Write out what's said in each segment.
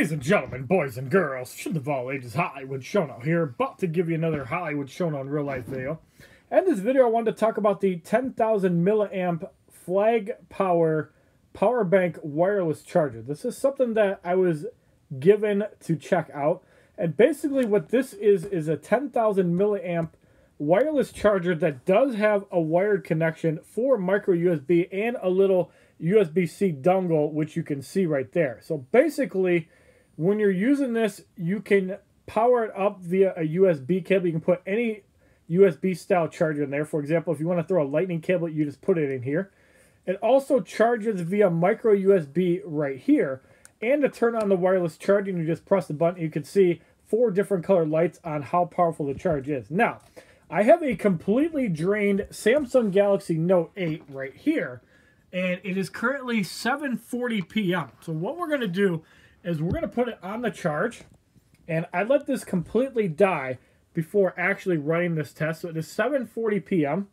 Ladies and gentlemen, boys and girls, children of all ages, HollywoodShono here, about to give you another HollywoodShono in real life video. And this video I wanted to talk about the 10,000 milliamp Flagpower power bank wireless charger. This is something that I was given to check out. And basically what this is a 10,000 milliamp wireless charger that does have a wired connection for micro USB and a little USB-C dongle, which you can see right there. So basically, when you're using this, you can power it up via a USB cable. You can put any USB style charger in there. For example, if you want to throw a lightning cable, you just put it in here. It also charges via micro USB right here. And to turn on the wireless charging, you just press the button. You can see 4 different colored lights on how powerful the charge is. Now, I have a completely drained Samsung Galaxy Note 8 right here. And it is currently 7:40 p.m. So what we're going to do is we're going to put it on the charge. And I let this completely die before actually running this test. So it is 7:40 p.m.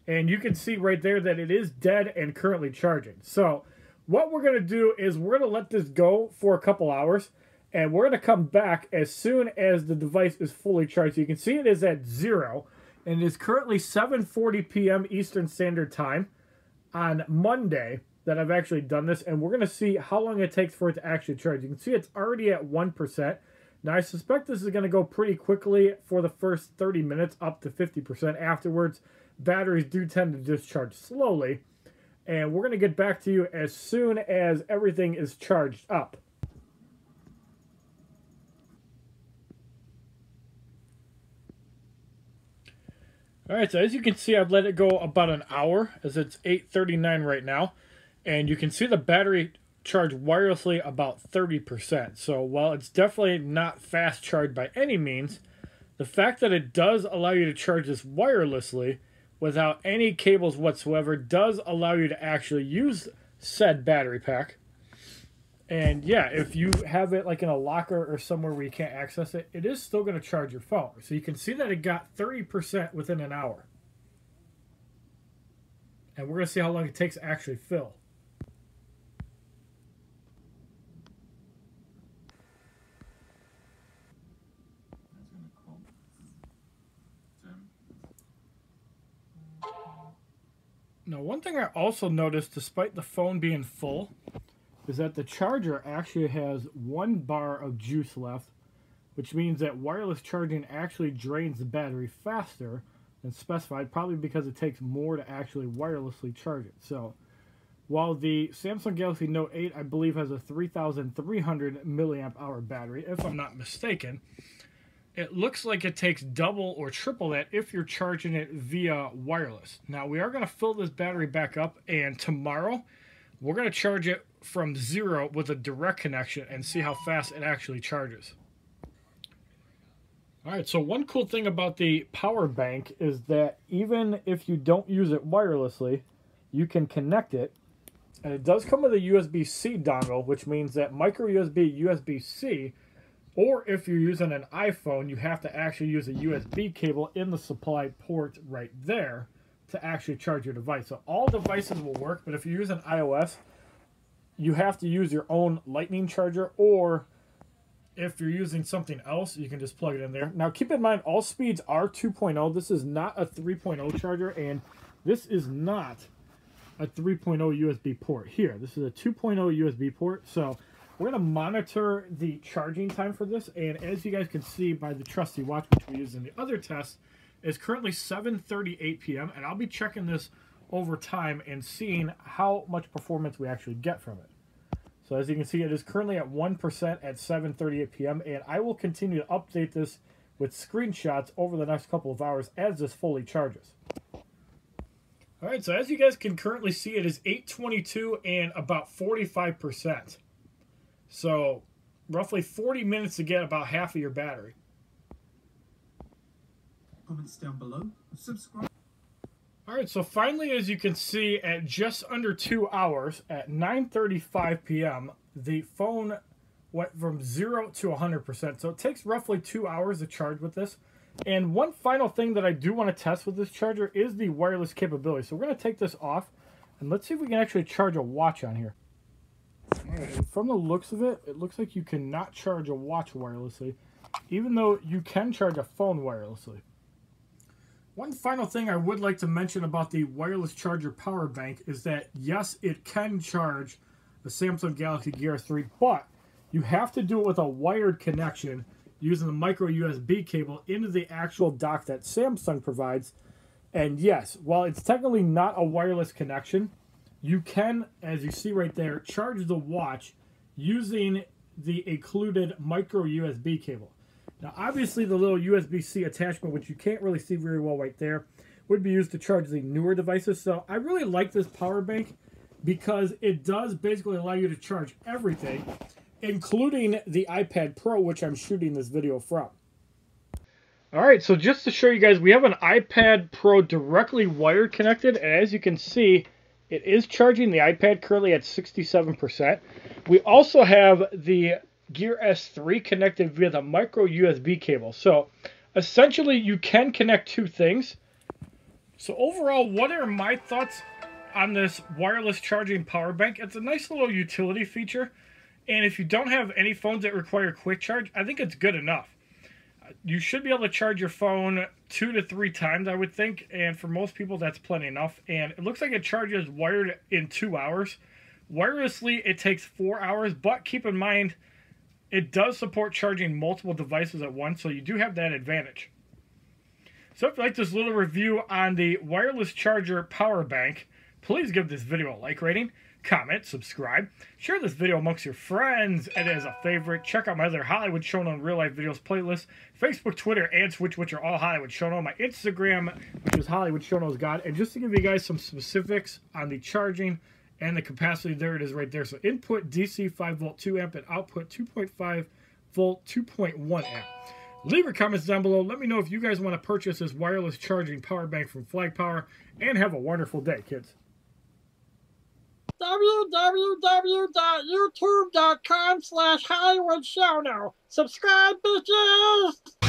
And you can see right there that it is dead and currently charging. So what we're going to do is we're going to let this go for a couple hours. And we're going to come back as soon as the device is fully charged. So you can see it is at 0. And it is currently 7:40 p.m. Eastern Standard Time on Monday that I've actually done this, and we're going to see how long it takes for it to actually charge. You can see it's already at 1%. Now, I suspect this is going to go pretty quickly for the first 30 minutes, up to 50%. Afterwards, batteries do tend to discharge slowly, and we're going to get back to you as soon as everything is charged up. Alright, so as you can see, I've let it go about an hour, as it's 8:39 right now. And you can see the battery charge wirelessly about 30%. So while it's definitely not fast charged by any means, the fact that it does allow you to charge this wirelessly without any cables whatsoever does allow you to actually use said battery pack. And yeah, if you have it like in a locker or somewhere where you can't access it, it is still going to charge your phone. So you can see that it got 30% within an hour. And we're going to see how long it takes to actually fill. Now, one thing I also noticed, despite the phone being full, is that the charger actually has 1 bar of juice left, which means that wireless charging actually drains the battery faster than specified, probably because it takes more to actually wirelessly charge it. So while the Samsung Galaxy Note 8, I believe, has a 3,300 milliamp hour battery, if I'm not mistaken, it looks like it takes double or triple that if you're charging it via wireless. Now, we are going to fill this battery back up, and tomorrow we're going to charge it from 0 with a direct connection and see how fast it actually charges. Alright, so one cool thing about the power bank is that even if you don't use it wirelessly, you can connect it. And it does come with a USB-C dongle, which means that micro USB, USB-C, or if you're using an iPhone, you have to actually use a USB cable in the supply port right there to actually charge your device. So all devices will work, but if you use an iOS, you have to use your own lightning charger, or if you're using something else, you can just plug it in there. Now, keep in mind, all speeds are 2.0. This is not a 3.0 charger, and this is not a 3.0 USB port here. This is a 2.0 USB port, so we're going to monitor the charging time for this, and as you guys can see by the trusty watch, which we used in the other test, is currently 7:38 p.m., and I'll be checking this over time and seeing how much performance we actually get from it. So as you can see, it is currently at 1% at 7:38 p.m. and I will continue to update this with screenshots over the next couple of hours as this fully charges. Alright, so as you guys can currently see, it is 8:22 and about 45%. So roughly 40 minutes to get about half of your battery. Comments down below. Subscribe. Alright, so finally, as you can see, at just under 2 hours, at 9:35 p.m., the phone went from 0 to 100%. So it takes roughly 2 hours to charge with this. And one final thing that I do want to test with this charger is the wireless capability. So we're going to take this off, and let's see if we can actually charge a watch on here. Alright, and from the looks of it, it looks like you cannot charge a watch wirelessly, even though you can charge a phone wirelessly. One final thing I would like to mention about the wireless charger power bank is that, yes, it can charge the Samsung Galaxy Gear S3, but you have to do it with a wired connection using the micro USB cable into the actual dock that Samsung provides. And yes, while it's technically not a wireless connection, you can, as you see right there, charge the watch using the included micro USB cable. Now, obviously, the little USB-C attachment, which you can't really see very well right there, would be used to charge the newer devices. So I really like this power bank because it does basically allow you to charge everything, including the iPad Pro, which I'm shooting this video from. All right, so just to show you guys, we have an iPad Pro directly wired connected, and as you can see, it is charging the iPad currently at 67%. We also have the Gear S3 connected via the micro USB cable. So essentially you can connect two things. So overall, what are my thoughts on this wireless charging power bank? It's a nice little utility feature. And if you don't have any phones that require quick charge, I think it's good enough. You should be able to charge your phone 2 to 3 times, I would think. And for most people, that's plenty enough. And it looks like it charges wired in 2 hours. Wirelessly, it takes 4 hours. But keep in mind, it does support charging multiple devices at once, so you do have that advantage. So if you like this little review on the wireless charger power bank, please give this video a like rating, comment, subscribe, share this video amongst your friends, and as a favorite, check out my other HollywoodShono and real life videos playlist, Facebook, Twitter, and Twitch, which are all HollywoodShono, my Instagram, which is HollywoodShono's God, and just to give you guys some specifics on the charging and the capacity, there it is right there. So input DC 5-volt 2 amp and output 2.5 volt 2.1 amp. Leave your comments down below. Let me know if you guys want to purchase this wireless charging power bank from Flagpower, and have a wonderful day, kids. www.youtube.com/HollywoodShono. Subscribe, bitches!